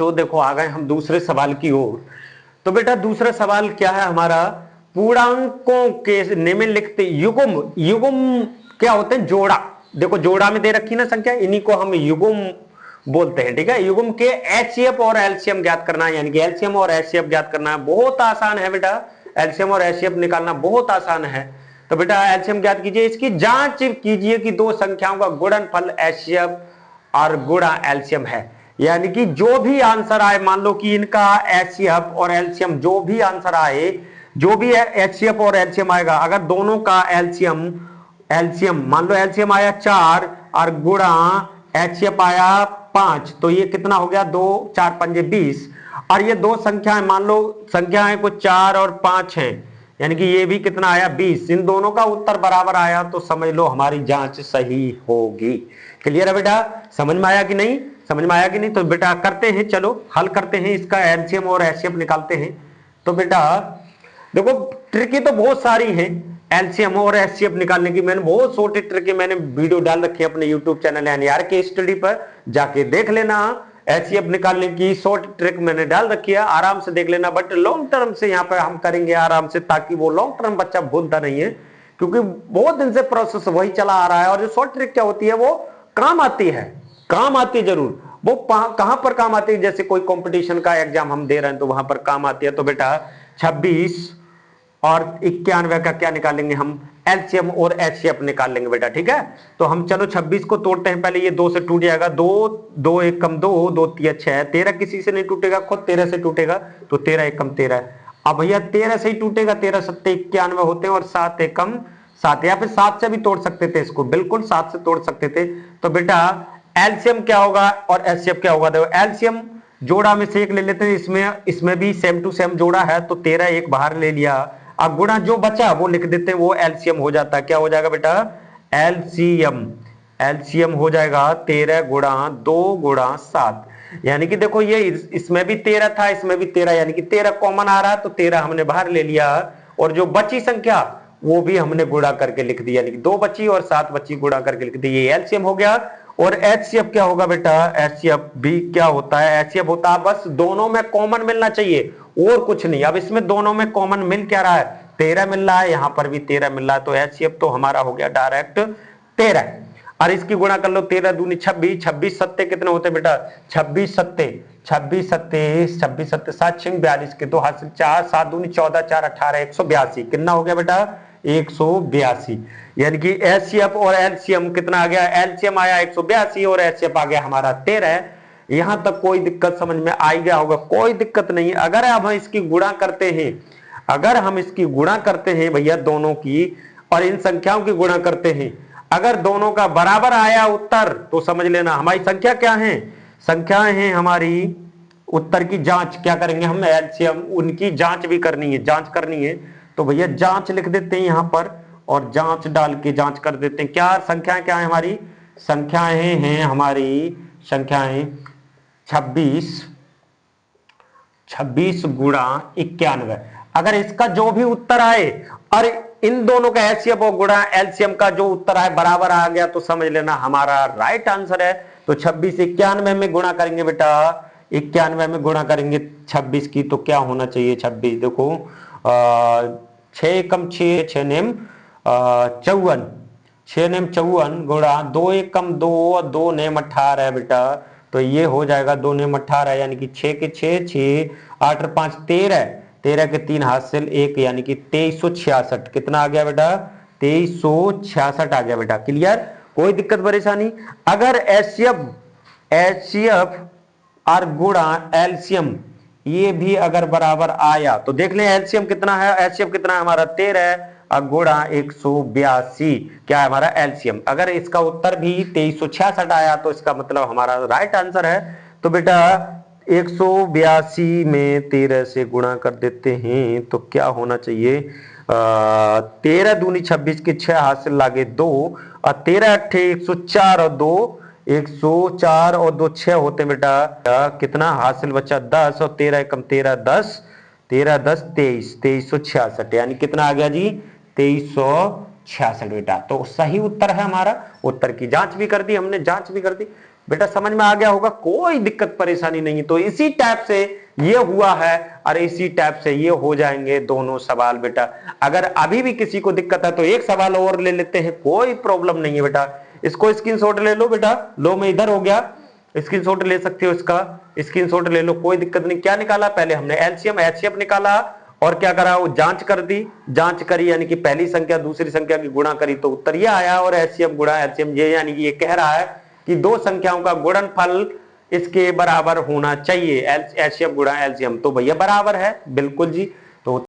तो देखो आ गए हम दूसरे सवाल की ओर। तो बेटा दूसरा सवाल क्या है हमारा, पूर्णांकों के निम्नलिखित युग्म, युग्म क्या होते हैं, जोड़ा। देखो जोड़ा में दे रखी ना संख्या, इन्हीं को हम युग्म बोलते हैं, ठीक है। युग्म के एचसीएफ और एलसीएम ज्ञात करना है, यानी कि एलसीएम और एचसीएफ ज्ञात करना है, बहुत आसान है बेटा। एलसीएम और एचसीएफ निकालना बहुत आसान है। तो बेटा एलसीएम ज्ञात कीजिए, इसकी जांच कीजिए कि दो संख्याओं का गुणनफल एचसीएफ और गुणा एलसीएम है। यानी कि जो भी आंसर आए, मान लो कि इनका एचसीएफ और एलसीएम जो भी आंसर आए, जो भी एचसीएफ और एलसीएम आएगा, अगर दोनों का एलसीएम, एलसीएम मान लो एलसीएम आया 4 और गुणा एचसीएफ आया 5, तो ये कितना हो गया, 2 4 5 20। और ये दो संख्याएं, मान लो संख्याएं कुछ 4 और 5 हैं, यानी कि ये भी कितना आया 20। इन दोनों का उत्तर बराबर आया तो समझ लो हमारी जांच सही होगी। क्लियर है बेटा, समझ में आया कि नहीं, समझ में आया कि नहीं। तो बेटा करते हैं, चलो हल करते हैं, इसका एलसीएम और एचसीएफ निकालते हैं। तो बेटा देखो ट्रिकी तो बहुत सारी है एलसीएम और एचसीएफ निकालने की, मैंने बहुत छोटी ट्रिकी मैंने वीडियो डाल रखी है अपने यूट्यूब चैनल यानी आर के स्टडी पर, जाके देख लेना। एचसीएफ निकालने की शॉर्ट ट्रिक मैंने डाल रखी है, आराम से देख लेना। बट लॉन्ग टर्म से यहाँ पे हम करेंगे आराम से, ताकि वो लॉन्ग टर्म बच्चा भूलता नहीं है, क्योंकि बहुत दिन से प्रोसेस वही चला आ रहा है। और जो शॉर्ट ट्रिक क्या होती है वो काम आती है, काम आती है जरूर। वो कहां पर काम आती है, जैसे कोई कंपटीशन का एग्जाम हम दे रहे हैं तो वहां पर काम आती है। तो बेटा 26 और 91 का क्या निकालेंगे हम, एलसीएम और एचसीएफ निकाल लेंगे बेटा, ठीक है। तो हम चलो 26 को तोड़ते हैं, पहले ये 2 से टूट जाएगा, 2 2 1 कम 2 2 3 6, 13 किसी से नहीं टूटेगा, खुद 13 से टूटेगा, तो 13 1 कम 13। अब भैया 13 से ही टूटेगा, 13 7 91 होते हैं, और 7 1 कम 7, या फिर 7 से भी तोड़ सकते थे इसको, बिल्कुल 7 से तोड़ सकते थे। तो बेटा एलसीएम क्या होगा और एचसीएफ क्या होगा, देखो एलसीएम जोड़ा में से एक ले लेते हैं, इसमें भी सेम टू सेम जोड़ा है, तो 13 एक बाहर ले लिया। अब गुणा जो बचा वो लिख देते हैं, वो एलसीएम हो जाता है। क्या हो जाएगा बेटा, एलसीएम, एलसीएम हो जाएगा 13 गुणा 2 गुणा 7। यानी कि देखो ये इसमें भी 13 था, इसमें भी 13, यानी कि 13 कॉमन आ रहा है, तो 13 हमने बाहर ले लिया, और जो बची संख्या वो भी हमने गुणा करके लिख दी, यानी कि 2 बची और 7 बची, गुणा करके लिख दी, ये एलसीएम हो गया। और एचसीएफ क्या होगा बेटा, एचसीएफ भी क्या होता है, एचसीएफ होता है बस दोनों में कॉमन मिलना चाहिए और कुछ नहीं। अब इसमें दोनों में कॉमन मिल क्या रहा है, 13 मिल रहा है, यहां पर भी 13 मिल रहा है, तो एचसीएफ तो हमारा हो गया डायरेक्ट 13। और इसकी गुणा कर लो, 13 दूनी 26, 26 सत्ते कितने होते बेटा, 26 सत्ते 7 6 42 के 2 हासिल 4, 7 दूनी 14 4 18 182, कितना हो गया बेटा 182। यानी कि एचसीएफ और एलसीएम कितना आ गया, एलसीएम आया 182 और एचसीएफ आ गया हमारा 13। यहां तक कोई दिक्कत समझ में आ गया होगा, कोई दिक्कत नहीं। अगर हम इसकी गुणा करते हैं, अगर हम इसकी गुणा करते हैं भैया दोनों की, और इन संख्याओं की गुणा करते हैं, अगर दोनों का बराबर आया उत्तर, तो समझ लेना हमारी संख्या क्या है, संख्याएं हैं हमारी। उत्तर की जांच क्या करेंगे हम, एलसीएम उनकी जांच भी करनी है, जांच करनी है। तो भैया जांच लिख देते हैं यहां पर, और जांच डाल के जांच कर देते हैं। क्या संख्याएं क्या है हमारी, संख्याएं हैं हमारी, संख्याएं 26 गुणा 91। अगर इसका जो भी उत्तर आए और इन दोनों का एचसीएफ और गुणा एलसीएम का जो उत्तर आए बराबर आ गया, तो समझ लेना हमारा राइट आंसर है। तो 26 91 में गुणा करेंगे बेटा, 91 में गुणा करेंगे 26 की, तो क्या होना चाहिए 26, देखो 6 कम 6 6 नेम 54, 6 नेम 54 गुणा 2 1 कम 2 और 2 नेम 18 है बेटा। तो ये हो जाएगा 2 नेम 18, यानी कि 6 के 6 6 8 और 5 13, 13 के 3 हासिल 1, यानी कि 2366। कितना आ गया बेटा, 2366 आ गया बेटा। क्लियर, कोई दिक्कत परेशानी। अगर एचसीएफ और गुणा एलसीएम ये भी अगर बराबर आया, तो देख लें एलसीएम कितना है, एचसीएफ कितना है हमारा 13 और गुणा 182 क्या है हमारा एलसीएम। अगर इसका उत्तर भी 2366 आया, तो इसका मतलब हमारा राइट आंसर है। तो बेटा 182 में 13 से गुणा कर देते हैं, तो क्या होना चाहिए, 13 दूनी 26 के 6 हासिल लागे 2, और 13 अट्ठे 104 और 2 104 और 2 6 होते हैं बेटा, कितना हासिल बच्चा 10, और 13 कम 13 10, 13 10 23, 2366, यानी कितना आ गया जी 2366 बेटा। तो सही उत्तर है हमारा। उत्तर की जांच भी कर दी हमने, जांच भी कर दी। बेटा समझ में आ गया होगा, कोई दिक्कत परेशानी नहीं। तो इसी टाइप से ये हुआ है और इसी टाइप से ये हो जाएंगे दोनों सवाल बेटा। अगर अभी भी किसी को दिक्कत है तो एक सवाल और ले लेते हैं, कोई प्रॉब्लम नहीं है बेटा। इसको स्क्रीनशॉट ले लो बेटा, लो मैं इधर हो गया, स्क्रीनशॉट ले सकते हो, इसका स्क्रीनशॉट ले लो, कोई दिक्कत नहीं। क्या निकाला, पहले हमने एलसीएम एचसीएफ निकाला और क्या करा, वो जांच कर दी, जांच करी यानी कि पहली संख्या दूसरी संख्या की गुणा करी तो उत्तर ये आया, और एचसीएफ गुणा एलसीएम, ये यानी कि ये कह रहा है कि दो संख्याओं का गुणनफल इसके बराबर होना चाहिए, एचसीएफ गुणा एलसीएम। तो भैया बराबर है, बिल्कुल जी।